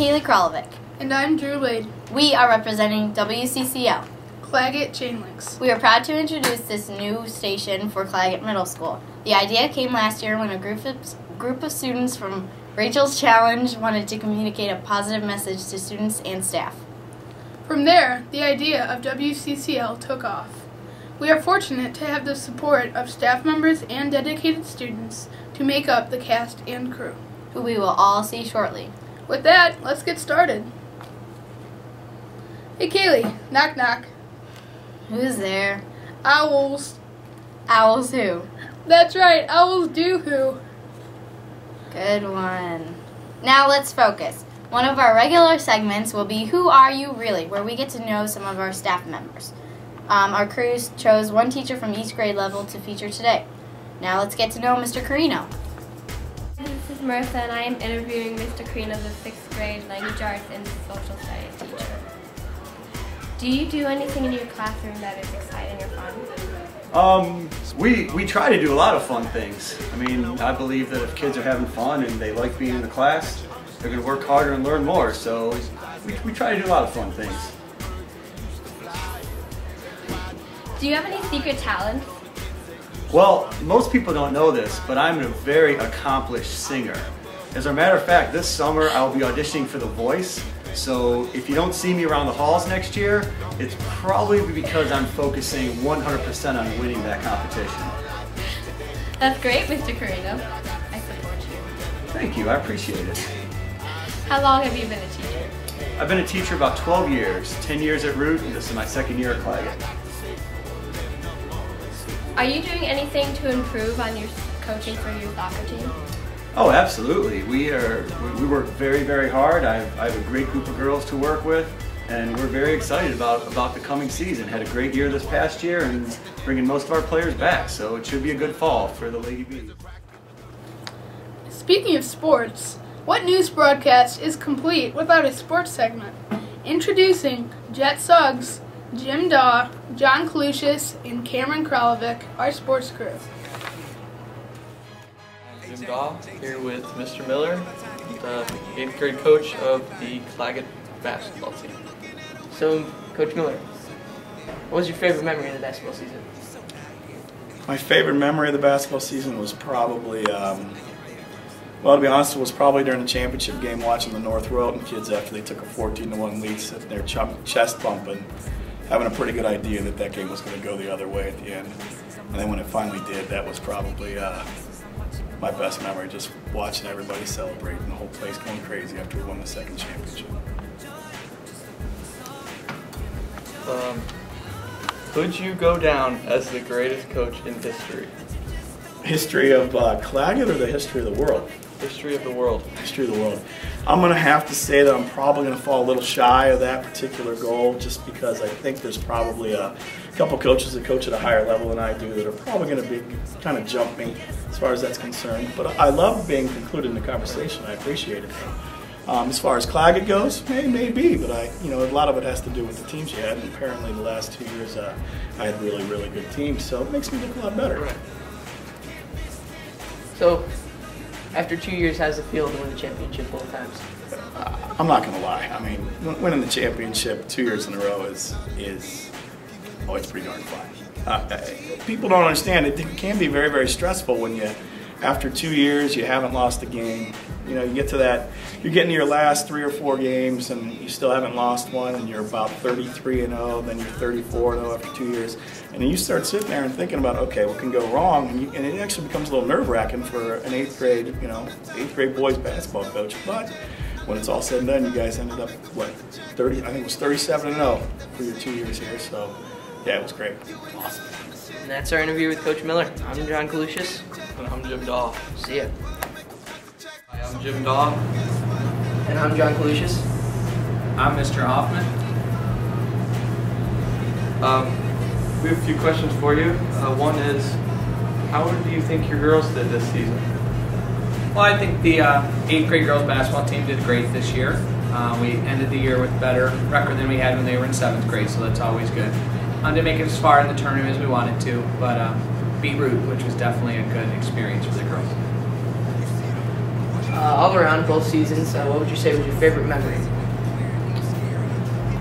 Kaylee Kralovic. And I'm Drew Wade. We are representing WCCL. Claggett Chain Links. We are proud to introduce this new station for Claggett Middle School. The idea came last year when a group of students from Rachel's Challenge wanted to communicate a positive message to students and staff. From there, the idea of WCCL took off. We are fortunate to have the support of staff members and dedicated students to make up the cast and crew, who we will all see shortly. With that, let's get started. Hey Kaylee, knock knock. Who's there? Owls. Owls who? That's right, owls do who. Good one. Now let's focus. One of our regular segments will be Who Are You Really?, where we get to know some of our staff members. Our crews chose one teacher from each grade level to feature today. Now let's get to know Mr. Carino. This is Martha, and I am interviewing Mr. Carino, the 6th grade language arts and social studies teacher. Do you do anything in your classroom that is exciting or fun? We try to do a lot of fun things. I mean, I believe that if kids are having fun and they like being in the class, they're going to work harder and learn more. So we try to do a lot of fun things. Do you have any secret talents? Well, most people don't know this, but I'm a very accomplished singer. As a matter of fact, this summer I will be auditioning for The Voice. So if you don't see me around the halls next year, it's probably because I'm focusing 100% on winning that competition. That's great, Mr. Carino. I support you. Thank you, I appreciate it. How long have you been a teacher? I've been a teacher about 12 years, 10 years at Root, and this is my 2nd year at Claggett. Are you doing anything to improve on your coaching for your soccer team? Oh, absolutely. We work very, very hard. I have a great group of girls to work with, and we're very excited about the coming season. Had a great year this past year and bringing most of our players back, so it should be a good fall for the Lady Bees. Speaking of sports, what news broadcast is complete without a sports segment? Introducing Jet Suggs, Jim Daw, John Kalushis, and Cameron Kralovic, our sports crew. Jim Daw here with Mr. Miller, the 8th grade coach of the Claggett basketball team. So, Coach Miller, what was your favorite memory of the basketball season? My favorite memory of the basketball season was probably, well, to be honest, it was probably during the championship game watching the North Royalton kids after they took a 14-1 lead, sitting there chest bumping, having a pretty good idea that that game was going to go the other way at the end. And then when it finally did, that was probably my best memory, just watching everybody celebrate and the whole place going crazy after we won the 2nd championship. Could you go down as the greatest coach in history? History of Claggett or the history of the world? History of the world. History of the world. I'm going to have to say that I'm probably going to fall a little shy of that particular goal, just because I think there's probably a couple coaches that coach at a higher level than I do that are probably going to be kind of jump me as far as that's concerned. But I love being included in the conversation. I appreciate it. As far as Claggett goes, maybe, but a lot of it has to do with the teams you had. And apparently, the last 2 years I had really, really good teams, so it makes me look a lot better. Right. So, after 2 years, how's it feel to win the championship both times? I'm not going to lie. I mean, winning the championship 2 years in a row is it's pretty darn fun. People don't understand. It can be very, very stressful when after 2 years, you haven't lost a game. You know, you get to that, you're getting to your last 3 or 4 games and you still haven't lost one, and you're about 33-0, then you're 34-0 after 2 years. And then you start sitting there and thinking about, okay, what can go wrong? And it actually becomes a little nerve-wracking for an 8th grade, 8th grade boys basketball coach. But when it's all said and done, you guys ended up, what, I think it was 37-0 for your 2 years here. So, yeah, it was great. Awesome. And that's our interview with Coach Miller. I'm John Kalushis. And I'm Jim Daw. See ya. Hi, I'm Jim Daw. And I'm John Kalushis. I'm Mr. Hoffman. We have a few questions for you. One is, how do you think your girls did this season? Well, I think the 8th grade girls basketball team did great this year. We ended the year with a better record than we had when they were in 7th grade, so that's always good. Didn't make it as far in the tournament as we wanted to, but beat Root, which was definitely a good experience for the girls. All around both seasons, what would you say was your favorite memory?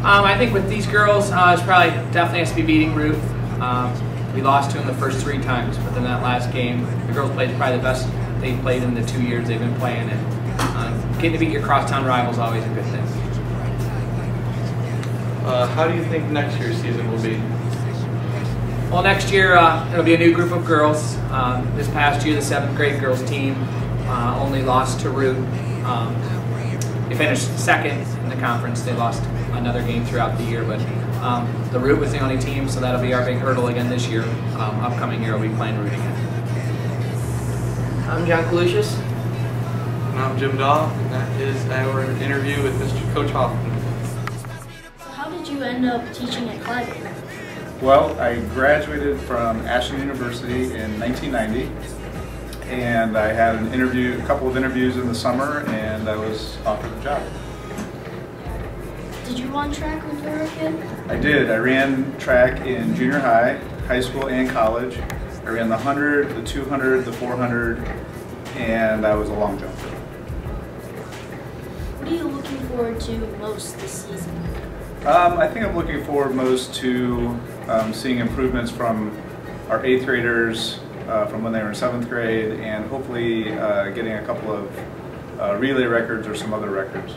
I think with these girls, it's probably definitely has to be beating Ruth. We lost to them the first 3 times, but then that last game, the girls played probably the best they played in the 2 years they've been playing, and getting to beat your crosstown rival is always a good thing. How do you think next year's season will be? Well, next year it'll be a new group of girls. This past year, the 7th grade girls team only lost to Root. They finished 2nd in the conference. They lost another game throughout the year, but the Root was the only team, so that'll be our big hurdle again this year. Upcoming year, we'll be playing Root again. I'm John Kalusius. And I'm Jim Daw, and that is our interview with Mr. Coach Hoffman. So how did you end up teaching at Claggett? Well, I graduated from Ashland University in 1990, and I had a couple of interviews in the summer, and I was offered the job. Did you run track when you were a kid? I did. I ran track in junior high school, and college. I ran the 100, the 200, the 400, and I was a long jumper. What are you looking forward to most this season? I think I'm looking forward most to seeing improvements from our 8th graders from when they were in 7th grade, and hopefully getting a couple of relay records or some other records.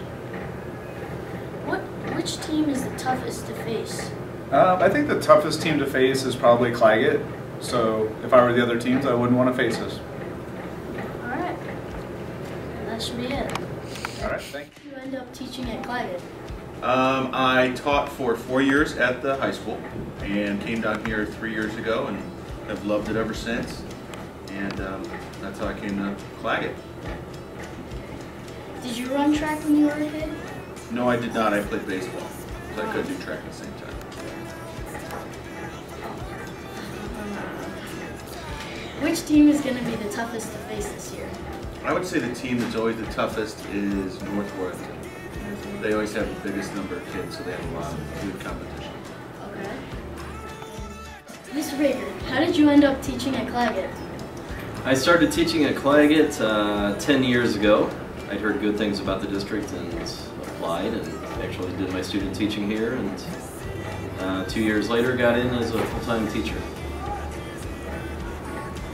Which team is the toughest to face? I think the toughest team to face is probably Claggett. So if I were the other teams, I wouldn't want to face us. All right. That should be it. All right, thank you. You end up teaching at Claggett. I taught for 4 years at the high school and came down here 3 years ago and have loved it ever since. And that's how I came to Claggett. Did you run track when you were a kid? No, I did not. I played baseball, so I couldn't do track at the same time. Which team is going to be the toughest to face this year? I would say the team that's always the toughest is North Royalton. They always have the biggest number of kids, so they have a lot of good competition. Okay. Mr. Baker, how did you end up teaching at Claggett? I started teaching at Claggett 10 years ago. I'd heard good things about the district and applied and actually did my student teaching here, and 2 years later got in as a full-time teacher.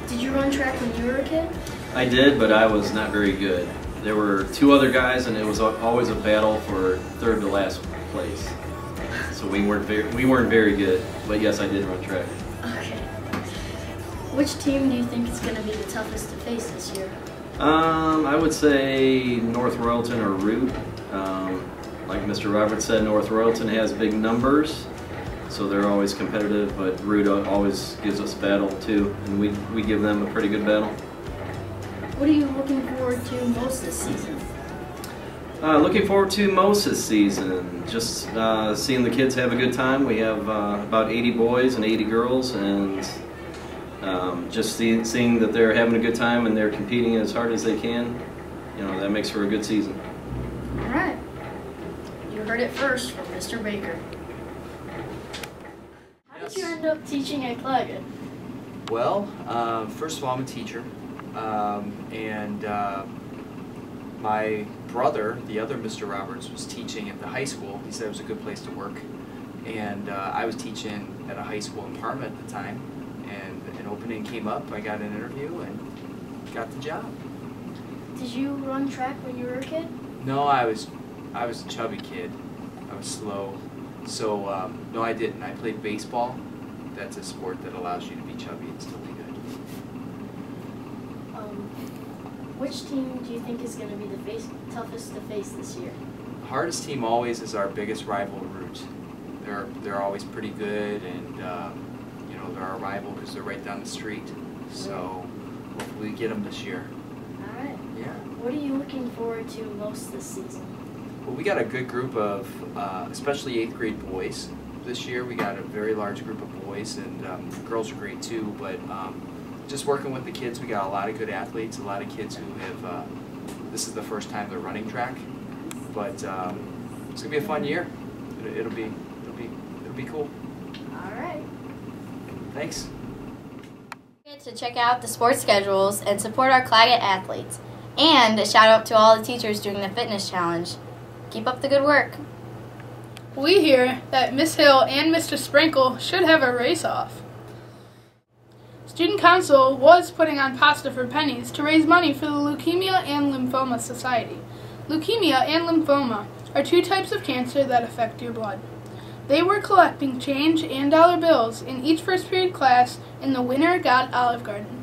Did you run track when you were a kid? I did, but I was not very good. There were 2 other guys, and it was always a battle for 3rd to last place. So we weren't very good. But yes, I did run track. Okay. Which team do you think is going to be the toughest to face this year? I would say North Royalton or Root. Like Mr. Roberts said, North Royalton has big numbers, so they're always competitive, but Root always gives us a battle too, and we give them a pretty good battle. What are you looking forward to most this season? Looking forward to most this season, just seeing the kids have a good time. We have about 80 boys and 80 girls, and just seeing that they're having a good time and they're competing as hard as they can, you know, that makes for a good season. All right. You heard it first from Mr. Baker. How did you end up teaching at Claggett? Well, first of all, I'm a teacher, and my brother, the other Mr. Roberts, was teaching at the high school. He said it was a good place to work, and I was teaching at a high school in Parma at the time, and an opening came up. I got an interview and got the job. Did you run track when you were a kid? No, I was a chubby kid. I was slow. So, no, I didn't. I played baseball. That's a sport that allows you to be chubby and still be good. Which team do you think is going to be the toughest to face this year? The hardest team always is our biggest rival, Root. They're always pretty good, and you know, they're our rival because they're right down the street. So hopefully we get them this year. All right. Yeah. What are you looking forward to most this season? Well, we got a good group of, especially 8th grade boys this year. We got a very large group of boys, and girls are great too, but just working with the kids, we got a lot of good athletes, a lot of kids who have, this is the first time they're running track, but it's going to be a fun year. It'll be cool. All right. Thanks. To check out the sports schedules and support our Claggett athletes. And a shout out to all the teachers doing the fitness challenge. Keep up the good work. We hear that Miss Hill and Mr. Sprinkle should have a race-off. Student Council was putting on pasta for pennies to raise money for the Leukemia and Lymphoma Society. Leukemia and lymphoma are two types of cancer that affect your blood. They were collecting change and dollar bills in each first period class in the Winter Got Olive Garden.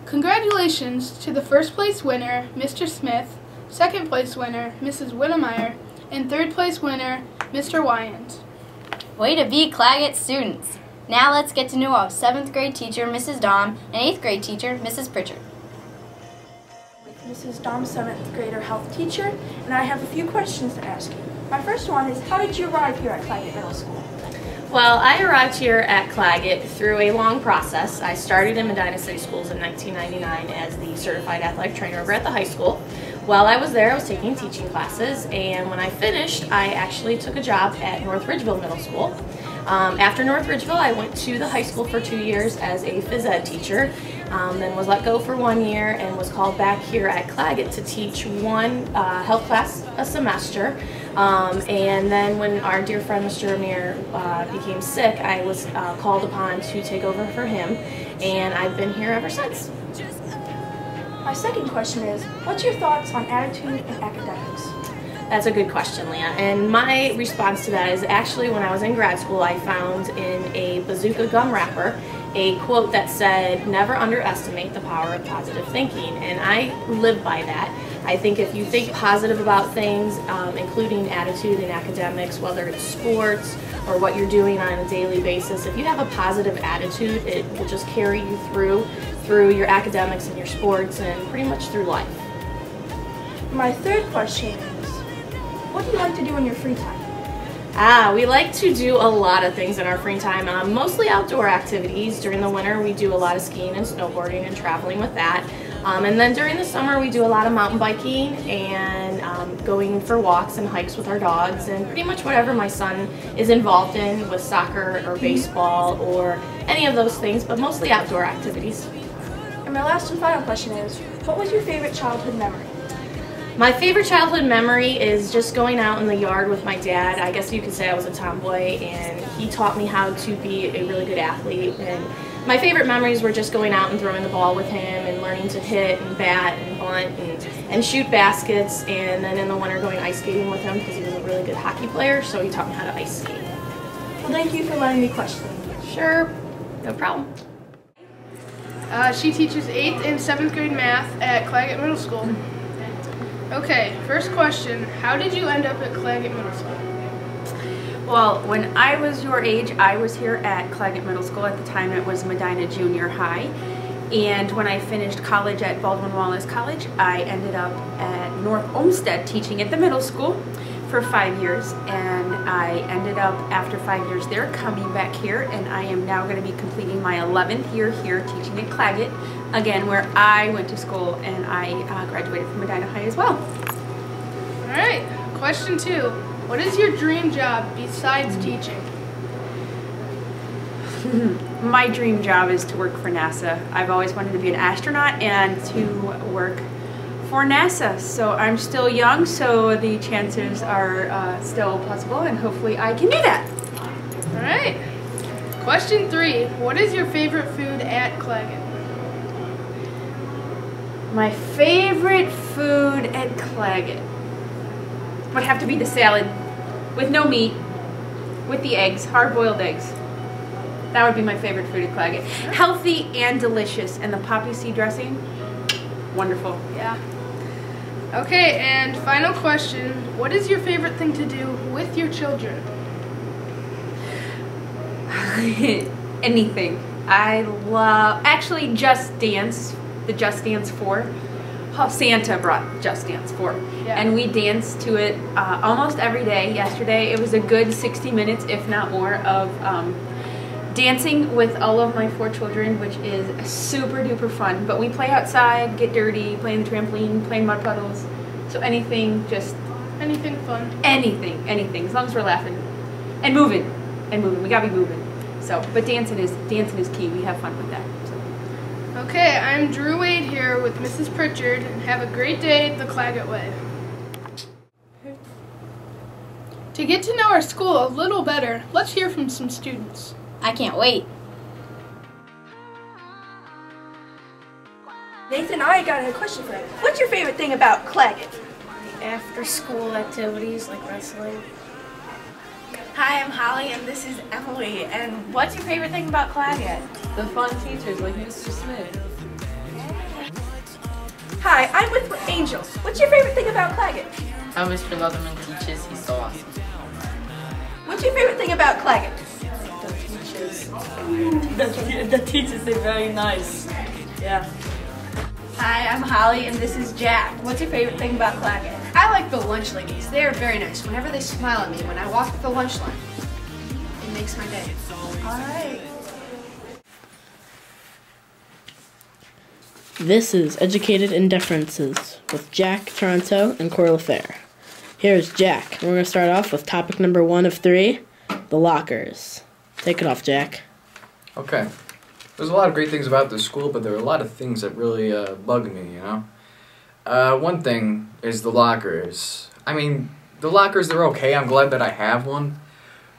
Congratulations to the first place winner, Mr. Smith, second place winner, Mrs. Whittemeyer, and third place winner, Mr. Wyand. Way to be, Claggett students! Now let's get to know our 7th grade teacher, Mrs. Dom, and 8th grade teacher, Mrs. Pritchard. This is Dom's 7th grader health teacher, and I have a few questions to ask you. My first one is, how did you arrive here at Claggett Middle School? Well, I arrived here at Claggett through a long process. I started in Medina City Schools in 1999 as the certified athletic trainer over at the high school. While I was there, I was taking teaching classes, and when I finished, I actually took a job at North Ridgeville Middle School. After North Ridgeville, I went to the high school for 2 years as a phys ed teacher, then was let go for 1 year and was called back here at Claggett to teach one health class a semester. And then when our dear friend Mr. Amir became sick, I was called upon to take over for him, and I've been here ever since. My second question is, what's your thoughts on attitude and academics? That's a good question, Leah. And my response to that is actually when I was in grad school, I found in a bazooka gum wrapper a quote that said, "Never underestimate the power of positive thinking." And I live by that. I think if you think positive about things, including attitude and academics, whether it's sports or what you're doing on a daily basis, if you have a positive attitude, it will just carry you through your academics and your sports and pretty much through life. My third question is, what do you like to do in your free time? We like to do a lot of things in our free time, mostly outdoor activities. During the winter we do a lot of skiing and snowboarding and traveling with that. And then during the summer we do a lot of mountain biking and going for walks and hikes with our dogs and pretty much whatever my son is involved in with soccer or baseball or any of those things, but mostly outdoor activities. And my last and final question is, what was your favorite childhood memory? My favorite childhood memory is just going out in the yard with my dad. I guess you could say I was a tomboy, and he taught me how to be a really good athlete. And my favorite memories were just going out and throwing the ball with him and learning to hit and bat and bunt and shoot baskets, and then in the winter going ice skating with him because he was a really good hockey player, so he taught me how to ice skate. Well, thank you for letting me question. Sure, no problem. She teaches 8th and 7th grade math at Claggett Middle School. Okay, first question, how did you end up at Claggett Middle School? Well, when I was your age, I was here at Claggett Middle School. At the time it was Medina Junior High. And when I finished college at Baldwin Wallace College, I ended up at North Olmsted teaching at the middle school for 5 years. And I ended up, after 5 years there, coming back here, and I am now going to be completing my 11th year here teaching at Claggett, again where I went to school, and I graduated from Medina High as well. Alright, question 2. What is your dream job besides teaching? My dream job is to work for NASA. I've always wanted to be an astronaut and to work for NASA. So I'm still young, so the chances are still possible, and hopefully I can do that. Alright. Question 3. What is your favorite food at Claggett? My favorite food at Claggett would have to be the salad with no meat, with the eggs, hard-boiled eggs. That would be my favorite food at Claggett. Healthy and delicious, and the poppy seed dressing, wonderful. Yeah. Okay, and final question. What is your favorite thing to do with your children? Anything. I love, actually, Just Dance, the Just Dance 4. Santa brought Just Dance 4. Yeah. And we danced to it almost every day. Yesterday, it was a good 60 minutes, if not more, of dancing with all of my 4 children, which is super duper fun. But we play outside, get dirty, play in the trampoline, play in mud puddles. So anything, just... anything fun. Anything, as long as we're laughing. And moving. We gotta be moving. So, but dancing is key. We have fun with that. So. Okay, I'm Drew Wade here with Mrs. Pritchard, and have a great day the Claggett way. To get to know our school a little better, let's hear from some students. I can't wait. Nathan, I got a question for you. What's your favorite thing about Claggett? After school activities like wrestling. Hi, I'm Holly, and this is Emily. And what's your favorite thing about Claggett? The fun teachers like Mr. Smith. Hi, I'm with Angel. What's your favorite thing about Claggett? How Mr. Leatherman teaches, he's so awesome. What's your favorite thing about Claggett? The teachers. The teachers, they're very nice. Yeah. Hi, I'm Holly, and this is Jack. What's your favorite thing about Claggett? I like the lunch ladies. They are very nice. Whenever they smile at me when I walk the lunch line, it makes my day. Alright. This is Educated Indifferences with Jack Toronto and Cora LaFair. Here's Jack. We're going to start off with topic number 1 of 3, the lockers. Take it off, Jack. Okay. There's a lot of great things about this school, but there are a lot of things that really bug me, you know? One thing is the lockers. I mean, the lockers, they're okay. I'm glad that I have one.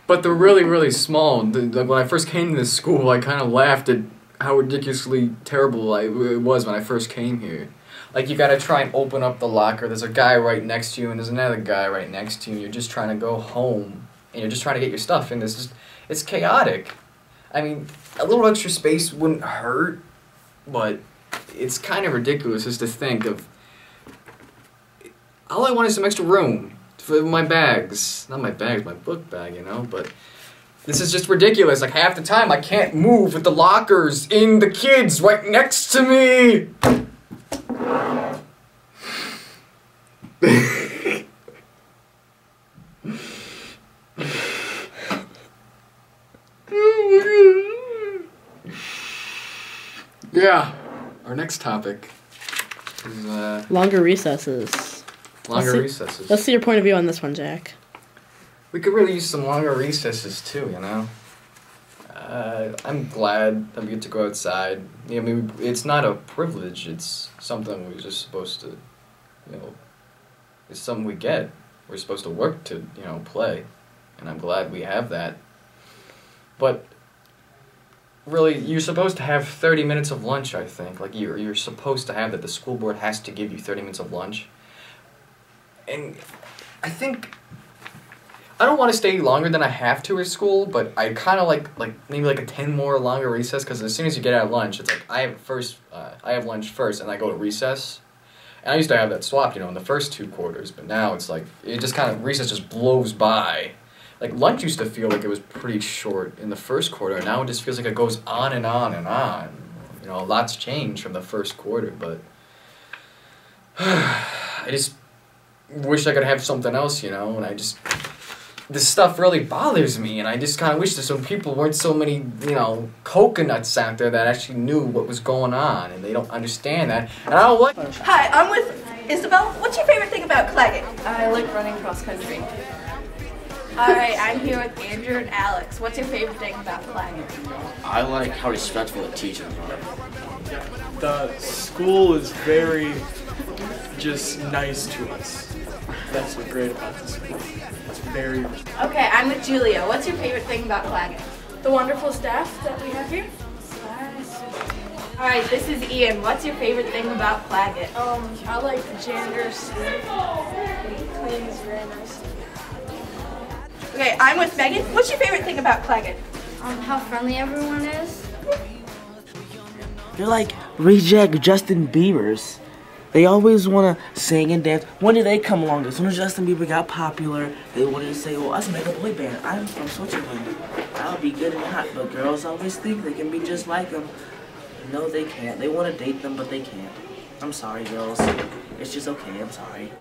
But they're really, really small. When I first came to this school, I kind of laughed at how ridiculously terrible it was when I first came here. Like, you gotta try and open up the locker. There's a guy right next to you, and there's another guy right next to you, and you're just trying to go home. And you're just trying to get your stuff in. It's chaotic. I mean, a little extra space wouldn't hurt, but it's kind of ridiculous just to think of... All I want is some extra room for my bags. Not my bags, my book bag, you know, but... This is just ridiculous. Like, half the time I can't move with the lockers in the kids right next to me! Yeah, our next topic is longer recesses. Recesses. Let's see your point of view on this one, Jack. We could really use some longer recesses too, you know. I'm glad that we get to go outside. I mean, it's not a privilege. It's something we're just supposed to, you know, it's something we get. We're supposed to work to, you know, play, and I'm glad we have that. But really, you're supposed to have 30 minutes of lunch, I think. Like, you're supposed to have that. The school board has to give you 30 minutes of lunch. And I think... I don't want to stay longer than I have to at school, but I kind of like maybe like a 10 more longer recess, because as soon as you get out of lunch, it's like I have lunch first, and I go to recess. And I used to have that swapped, you know, in the first 2 quarters, but now it's like, it just kind of, recess just blows by. Like, lunch used to feel like it was pretty short in the first quarter, and now it just feels like it goes on and on and on. You know, a lot's changed from the first quarter, but I just wish I could have something else, you know, and this stuff really bothers me, and I just kind of wish that some people weren't so many, you know, coconuts out there that actually knew what was going on, and they don't understand that, and I don't like... Hi, I'm with Isabel. What's your favorite thing about Claggett? I like running cross country. Alright, I'm here with Andrew and Alex. What's your favorite thing about Claggett? I like how respectful the teachers are. The school is very just nice to us. That's what's great about the school. It's very... Okay, I'm with Julia. What's your favorite thing about Claggett? The wonderful staff that we have here. Alright, this is Ian. What's your favorite thing about Claggett? I like the janitors. He cleans very nicely. Okay, I'm with Megan. What's your favorite thing about Claggett? How friendly everyone is. They're like reject Justin Biebers. They always want to sing and dance. When did they come along? As soon as Justin Bieber got popular, they wanted to say, well, let's make a boy band. I'm from Switzerland. I'll be good and hot. But girls always think they can be just like them. No, they can't. They want to date them, but they can't. I'm sorry, girls. It's just okay. I'm sorry.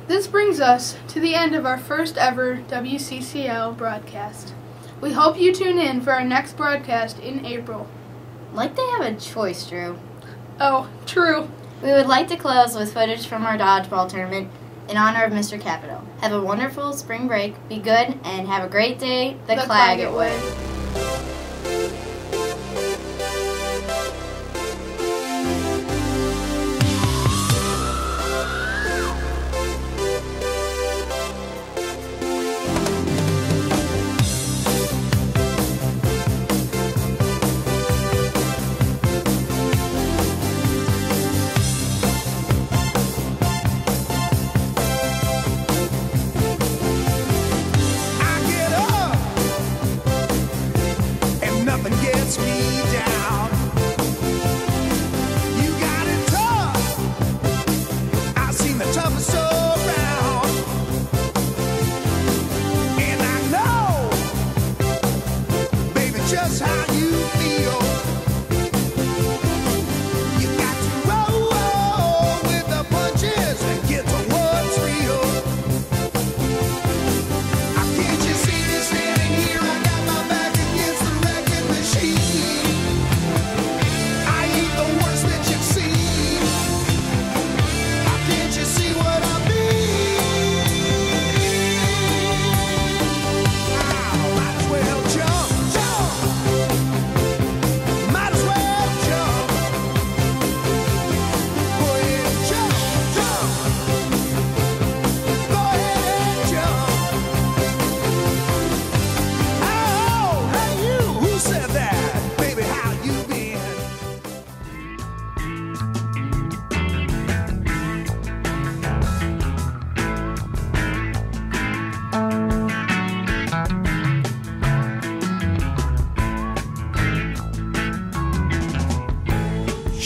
This brings us to the end of our first ever WCCL broadcast. We hope you tune in for our next broadcast in April. Like they have a choice, Drew. Oh, true. We would like to close with footage from our dodgeball tournament in honor of Mr. Capito. Have a wonderful spring break, be good, and have a great day the Claggett way.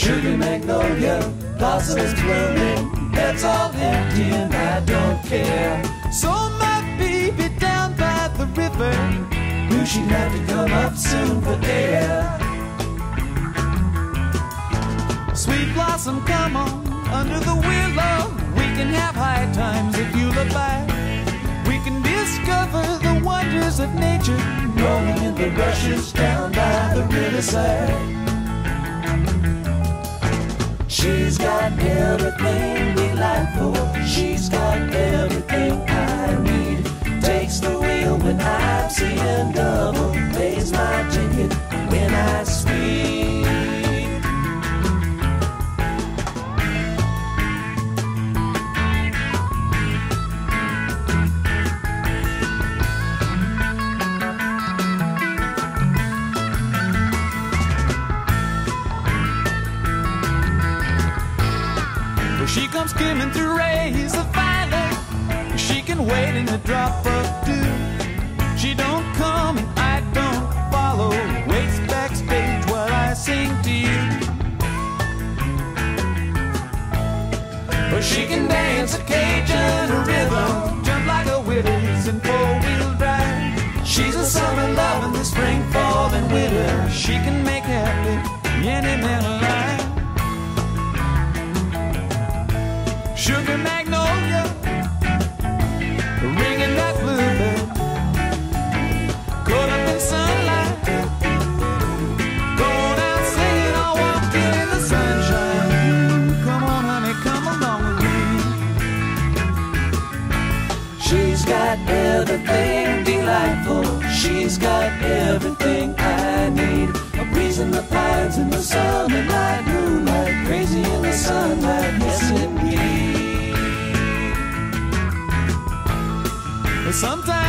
Sugar magnolia, blossoms blooming, that's all empty and I don't care. So my baby down by the river knew she'd have to come up soon for air. Sweet blossom, come on, under the willow. We can have high times if you look back. We can discover the wonders of nature, rolling in the rushes down by the riverside. She's got everything delightful. She's got everything I need. Takes the wheel when I'm seeing double. Pays my ticket when I speed. She comes skimming through rays of violet. She can wait in a drop of dew. She don't come and I don't follow. Waits backstage while I sing to you. Or she can dance a Cajun rhythm, jump like a Withers in four-wheel drive. She's a summer love in the spring, fall, and winter. She can make happy any man alive. Sugar magnolia, ringing that bluebird, caught up in sunlight, going out singing or walking in the sunshine. Come on, honey, come along with me. She's got everything delightful. She's got everything I need. A breeze in the pines in the summer night, moonlight, crazy in the sunlight, yes indeed. Sometimes